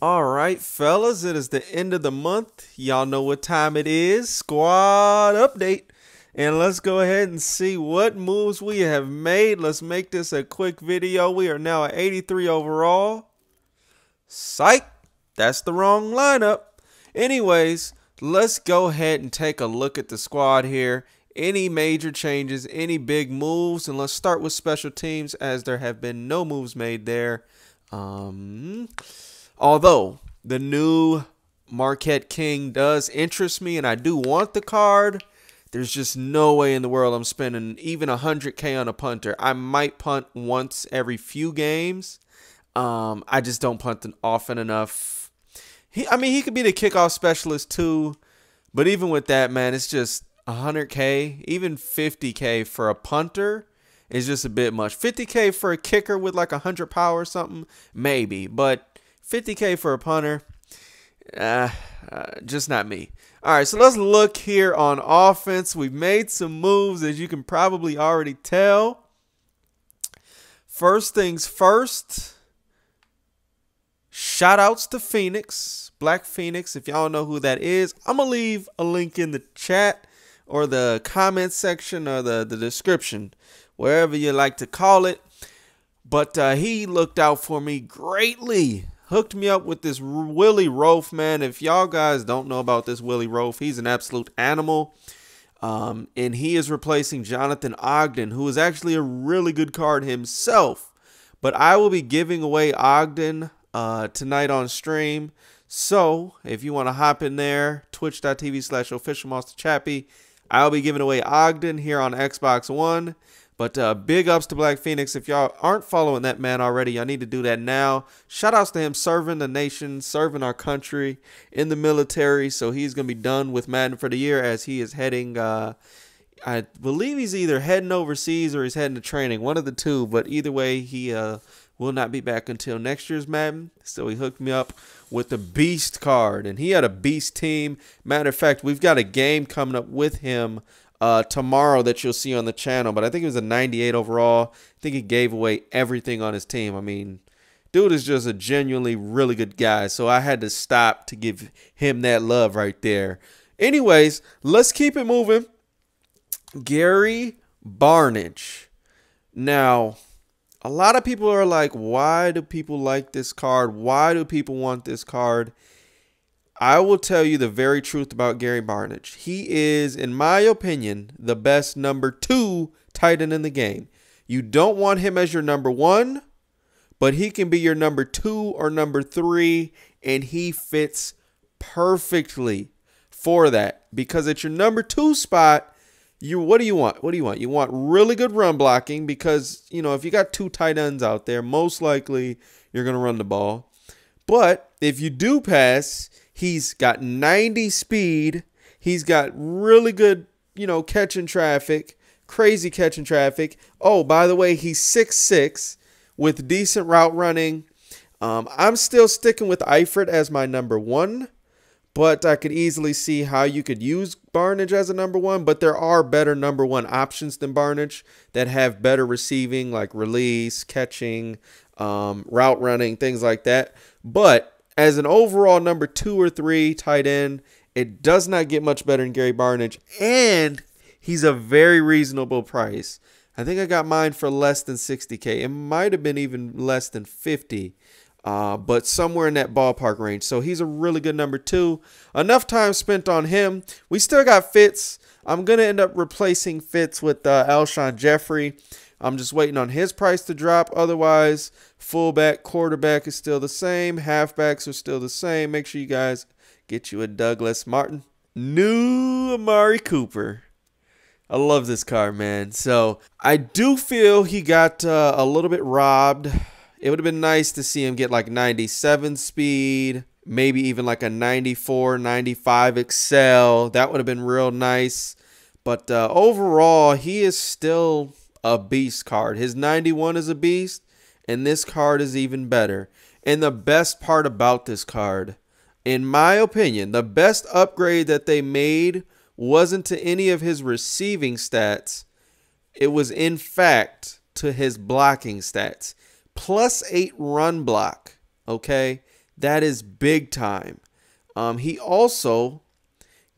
All right, fellas, it is the end of the month. Y'all know what time it is. Squad update. And let's go ahead and see what moves we have made. Let's make this a quick video. We are now at 83 overall. Psych. That's the wrong lineup. Anyways, let's go ahead and take a look at the squad here. Any major changes, any big moves, and let's start with special teams as there have been no moves made there. Although the new Marquette King does interest me and I do want the card, there's just no way in the world I'm spending even 100K on a punter. I might punt once every few games. I just don't punt often enough. He could be the kickoff specialist too, but even with that, man, it's just 100K, even 50K for a punter is just a bit much. 50K for a kicker with like 100 power or something, maybe, but 50K for a punter, just not me. All right, so let's look here on offense. We've made some moves, as you can probably already tell. First things first, shout outs to Phoenix, Black Phoenix. If y'all know who that is, I'm going to leave a link in the chat or the comment section or the description, wherever you like to call it. But he looked out for me greatly. Hooked me up with this Willie Roaf, man. If y'all guys don't know about this Willie Roaf, he's an absolute animal. And he is replacing Jonathan Ogden, who is actually a really good card himself. But I will be giving away Ogden tonight on stream. So if you want to hop in there, twitch.tv/officialmonsterchappy, I'll be giving away Ogden here on Xbox One. But big ups to Black Phoenix. If y'all aren't following that man already, y'all need to do that now. Shout outs to him serving the nation, serving our country in the military. So he's going to be done with Madden for the year as he is heading, I believe he's either heading overseas or he's heading to training. One of the two. But either way, he will not be back until next year's Madden. So he hooked me up with the Beast card. And he had a Beast team. Matter of fact, we've got a game coming up with him tomorrow that you'll see on the channel, but I think it was a 98 overall. I think he gave away everything on his team. I mean, dude is just a genuinely really good guy, so I had to stop to give him that love right there. Anyways, let's keep it moving. Gary Barnidge. Now, a lot of people are like, why do people like this card? Why do people want this card? I will tell you the very truth about Gary Barnidge. He is, in my opinion, the best number 2 tight end in the game. You don't want him as your number 1, but he can be your number 2 or number 3, and he fits perfectly for that. Because at your number 2 spot, what do you want? What do you want? You want really good run blocking because, you know, if you got 2 tight ends out there, most likely you're going to run the ball. But if you do pass, he's got 90 speed. He's got really good, you know, catching traffic, crazy catching traffic. Oh, by the way, he's 6'6" with decent route running. I'm still sticking with Eifert as my number 1, but I could easily see how you could use Barnidge as a number 1. But there are better number 1 options than Barnidge that have better receiving, like release, catching, route running, things like that. But as an overall number 2 or 3 tight end, it does not get much better than Gary Barnidge. And he's a very reasonable price. I think I got mine for less than 60K. It might have been even less than 50, but somewhere in that ballpark range. So he's a really good number 2. Enough time spent on him. We still got Fitz. I'm going to end up replacing Fitz with Alshon Jeffrey. I'm just waiting on his price to drop. Otherwise, fullback, quarterback is still the same. Halfbacks are still the same. Make sure you guys get you a Douglas Martin. New Amari Cooper. I love this card, man. So I do feel he got a little bit robbed. It would have been nice to see him get like 97 speed, maybe even like a 94, 95 excel. That would have been real nice. But overall, he is still a beast card. His 91 is a beast, and this card is even better. And the best part about this card, in my opinion, the best upgrade that they made wasn't to any of his receiving stats. It was, in fact, to his blocking stats. +8 run block, okay? That is big time. He also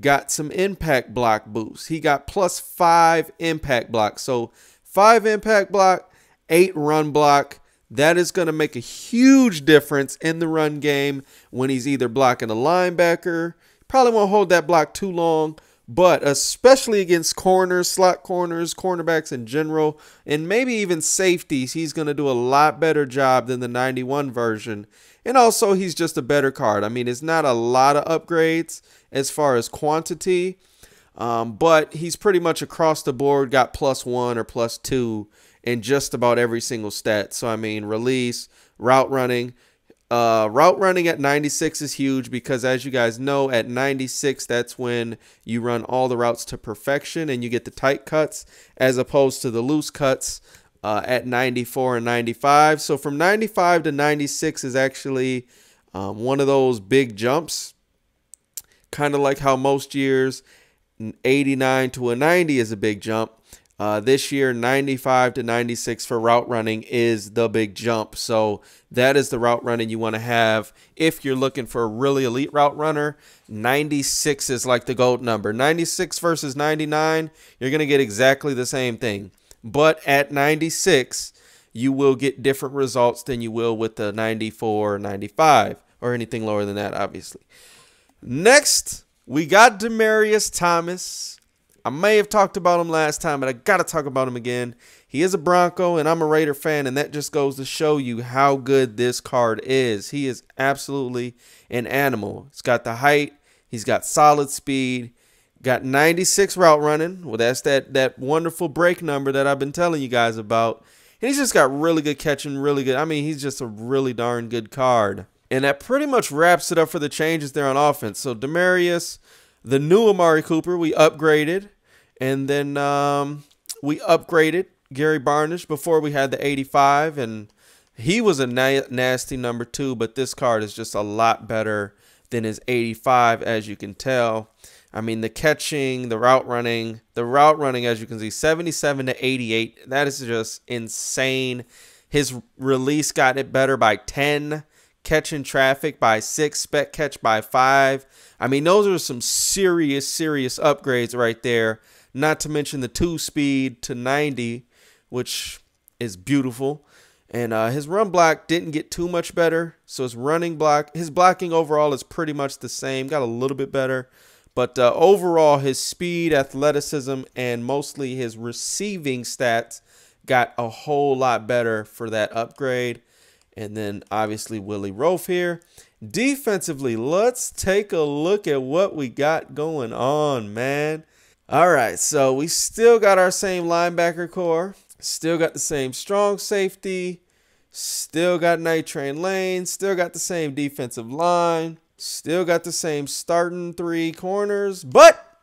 got some impact block boosts. He got +5 impact block. So 5 impact block, 8 run block. That is going to make a huge difference in the run game when he's either blocking a linebacker. Probably won't hold that block too long, but especially against corners, slot corners, cornerbacks in general, and maybe even safeties, he's going to do a lot better job than the 91 version. And also, he's just a better card. I mean, it's not a lot of upgrades as far as quantity, but he's pretty much across the board got +1 or +2 in just about every single stat. So, I mean, release, route running. Route running at 96 is huge because, as you guys know, at 96, that's when you run all the routes to perfection and you get the tight cuts as opposed to the loose cuts at 94 and 95. So from 95 to 96 is actually one of those big jumps, kind of like how most years 89 to a 90 is a big jump. This year, 95 to 96 for route running is the big jump. So that is the route running you want to have. If you're looking for a really elite route runner, 96 is like the gold number. 96 versus 99, you're going to get exactly the same thing. But at 96, you will get different results than you will with the 94, 95, or anything lower than that, obviously. Next, we got Demaryius Thomas. I may have talked about him last time, but I got to talk about him again. He is a Bronco, and I'm a Raider fan, and that just goes to show you how good this card is. He is absolutely an animal. He's got the height. He's got solid speed. Got 96 route running. Well, that's that wonderful break number that I've been telling you guys about. And he's just got really good catching, really good. I mean, he's just a really darn good card. And that pretty much wraps it up for the changes there on offense. So Demaryius, the new Amari Cooper, we upgraded. And then we upgraded Gary Barnidge before we had the 85. And he was a nasty number 2, but this card is just a lot better than his 85, as you can tell. I mean, the catching, the route running, as you can see, 77 to 88. That is just insane. His release got it better by 10, catching traffic by 6, spec catch by 5. I mean, those are some serious upgrades right there. Not to mention the 2 speed to 90, which is beautiful. And his run block didn't get too much better. So his blocking overall is pretty much the same. Got a little bit better. But overall, his speed, athleticism, and mostly his receiving stats got a whole lot better for that upgrade. And then, obviously, Willie Roaf here. Defensively, let's take a look at what we got going on, man. All right, so we still got our same linebacker core. Still got the same strong safety. Still got Night Train Lane. Still got the same defensive line. Still got the same starting 3 corners, but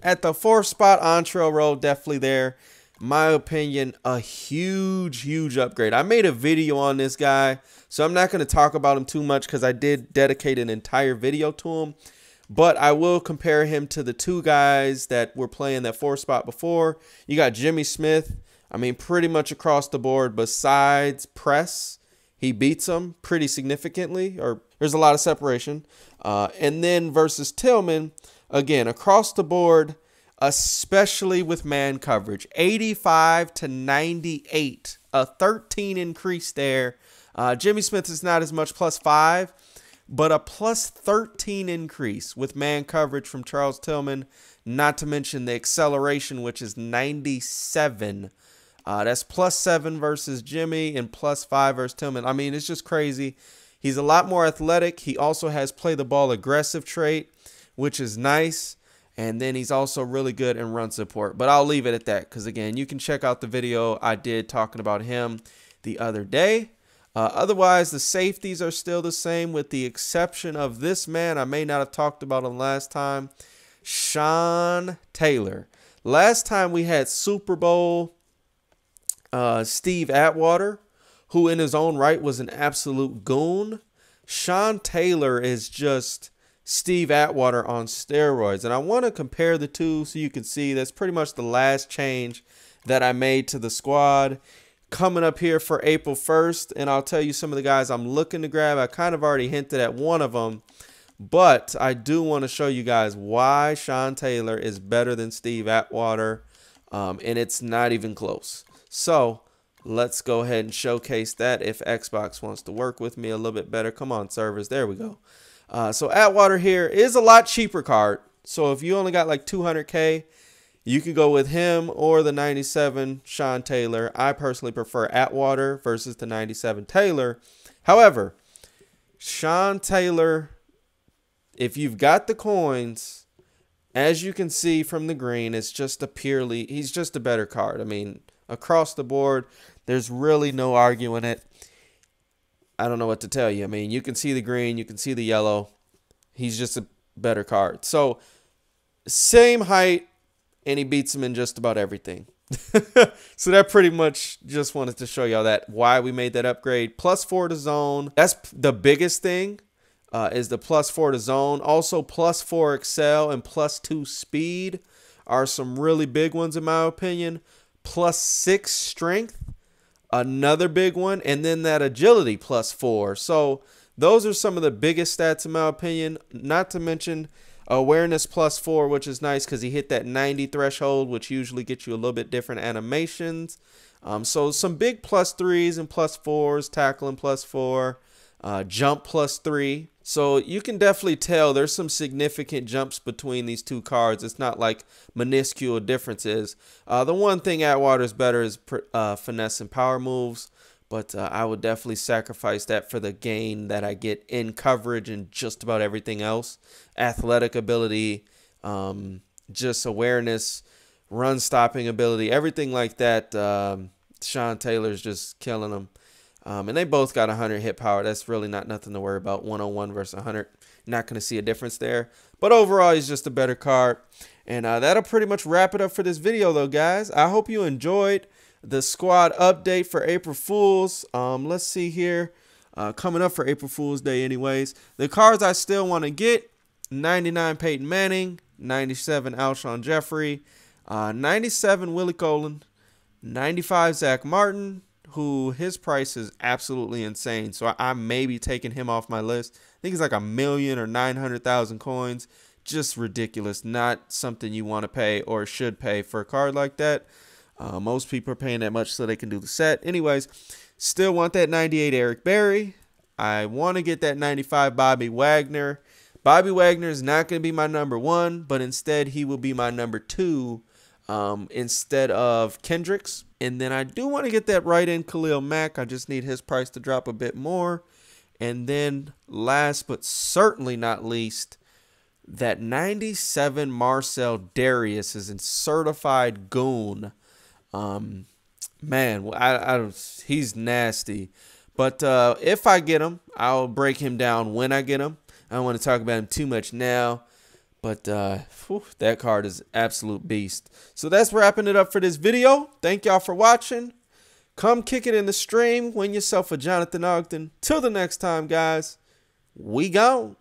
at the 4th spot, Antrell Rowe definitely there. My opinion, a huge upgrade. I made a video on this guy, so I'm not going to talk about him too much because I did dedicate an entire video to him. But I will compare him to the 2 guys that were playing that 4th spot before. You got Jimmy Smith. I mean, pretty much across the board besides press. He beats him pretty significantly, or there's a lot of separation. And then versus Tillman, again, across the board, especially with man coverage, 85 to 98, a 13 increase there. Jimmy Smith is not as much, +5, but a +13 increase with man coverage from Charles Tillman, not to mention the acceleration, which is 97. That's +7 versus Jimmy and +5 versus Tillman. I mean, it's just crazy. He's a lot more athletic. He also has play the ball aggressive trait, which is nice. And then he's also really good in run support. But I'll leave it at that because, again, you can check out the video I did talking about him the other day. Otherwise, the safeties are still the same with the exception of this man. I may not have talked about him last time. Sean Taylor. Last time we had Super Bowl Steve Atwater, who in his own right was an absolute goon. Sean Taylor is just Steve Atwater on steroids. And I want to compare the two so you can see that's pretty much the last change that I made to the squad. coming up here for April 1st, and I'll tell you some of the guys I'm looking to grab. I kind of already hinted at one of them, but I do want to show you guys why Sean Taylor is better than Steve Atwater, and it's not even close. So let's go ahead and showcase that if Xbox wants to work with me a little bit better. Come on, servers. There we go. So Atwater here is a lot cheaper card. So if you only got like 200K, you could go with him or the 97 Sean Taylor. I personally prefer Atwater versus the 97 Taylor. However, Sean Taylor, if you've got the coins, as you can see from the green, it's just he's just a better card. I mean, across the board, there's really no arguing it. I don't know what to tell you. I mean, you can see the green, you can see the yellow. He's just a better card. So, same height, and he beats him in just about everything. So that pretty much just wanted to show y'all that why we made that upgrade. +4 to zone. That's the biggest thing, is the +4 to zone. Also, +4 excel and +2 speed are some really big ones in my opinion. +6 strength, another big one, and then that agility +4. So those are some of the biggest stats in my opinion. Not to mention awareness +4, which is nice because he hit that 90 threshold, which usually gets you a little bit different animations. So some big +3s and +4s, tackling +4, jump +3. So you can definitely tell there's some significant jumps between these two cards. It's not like minuscule differences. The one thing Atwater is better is finesse and power moves. But I would definitely sacrifice that for the gain that I get in coverage and just about everything else. Athletic ability, just awareness, run stopping ability, everything like that. Sean Taylor's just killing them. And they both got 100 hit power. That's really not nothing to worry about. 101 versus 100. Not going to see a difference there. But overall, he's just a better card. And that'll pretty much wrap it up for this video, though, guys. I hope you enjoyed the squad update for April Fools. Let's see here. Coming up for April Fool's Day anyways. The cards I still want to get: 99 Peyton Manning, 97 Alshon Jeffrey, 97 Willie Colon, 95 Zach Martin, who his price is absolutely insane. So I may be taking him off my list. I think it's like 1,000,000 or 900,000 coins. Just ridiculous. Not something you want to pay or should pay for a card like that. Most people are paying that much so they can do the set. Anyways, still want that 98 Eric Berry. I want to get that 95 Bobby Wagner. Bobby Wagner is not going to be my #1, but instead he will be my #2 instead of Kendricks. And then I do want to get that right end Khalil Mack. I just need his price to drop a bit more. And then last but certainly not least, that 97 Marcel Darius is in certified goon. Man, he's nasty. But if I get him, I'll break him down when I get him. I don't want to talk about him too much now. But that card is absolute beast. So that's wrapping it up for this video. Thank y'all for watching. Come kick it in the stream. Win yourself a Jonathan Ogden. Till the next time, guys. We gone.